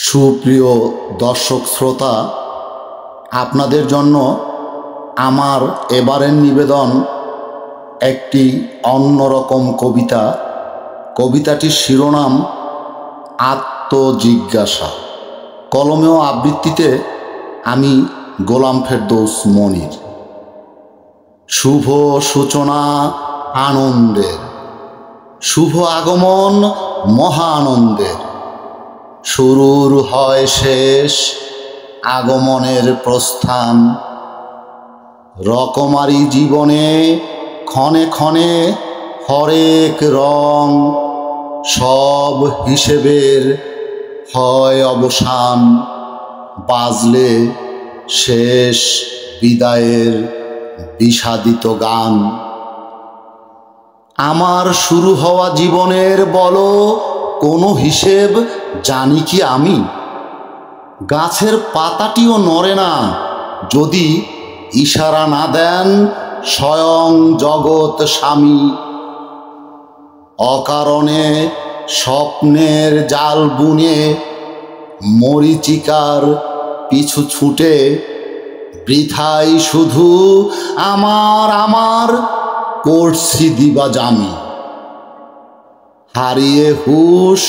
সুপ্রিয় দর্শক শ্রোতা, আপনাদের জন্য আমার এবারের নিবেদন একটি অন্যরকম কবিতা। কবিতাটির শিরোনাম আত্মজিজ্ঞাসা। কলমে ও আবৃত্তিতে আমি গোলাম ফেরদৌস মনির। শুভ সূচনা আনন্দের, শুভ আগমন মহা আনন্দের। শুরুর হয় শেষ, আগমনের প্রস্থান। রকমারি জীবনে ক্ষণে ক্ষণে হরেক রং, সব হিসেবের হয় অবসান। বাজলে শেষ বিদায়ের বিষাদিত গান। আমার শুরু হওয়া জীবনের বলো কোনো হিসেব জানি কি আমি? গাছের পাতাটিও নড়ে না যদি ইশারা না দেন স্বয়ং জগৎ স্বামী। অকারণে স্বপ্নের জাল বুনে মরীচিকার পিছু ছুটে বৃথাই শুধু আমার আমার করছি দিবাজামি। হারিয়ে হুঁশ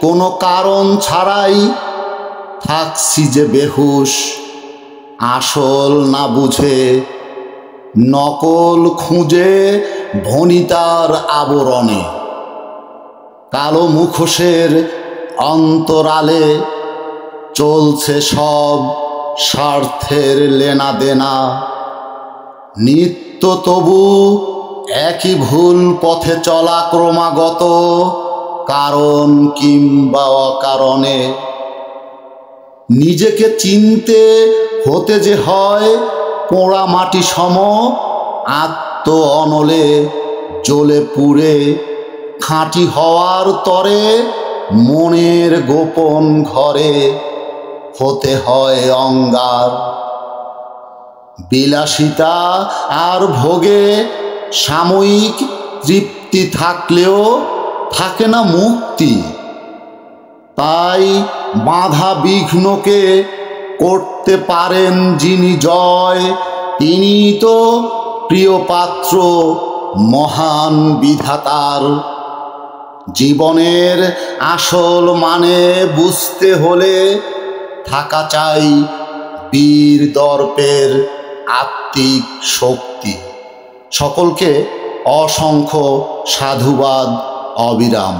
কোনো কারণ ছাড়াই থাকছি যে বেহুশ। আসল না বুঝে নকল খুঁজে ভনিতার আবরণে। কালো মুখোশের অন্তরালে চলছে সব স্বার্থের লেনা দেনা। নিত্য তবু একই ভুল পথে চলা ক্রমাগত, কারণ কিংবা অকারণে। নিজেকে চিনতে হতে যে হয় পোড়া মাটি সম, আত্ম অনলে জ্বলে পুড়ে। খাঁটি হওয়ার তরে মনের গোপন ঘরে হতে হয় অঙ্গার। বিলাসিতা আর ভোগে সাময়িক তৃপ্তি থাকলেও থাকে না মুক্তি। তাই বাধা বিঘ্নকে করতে পারেন যিনি জয়, তিনি তো প্রিয় পাত্র মহান বিধাতার। জীবনের আসল মানে বুঝতে হলে থাকা চাই বীর দর্পের আত্মিক শক্তি। সকলকে অসংখ্য সাধুবাদ, অবিরাম।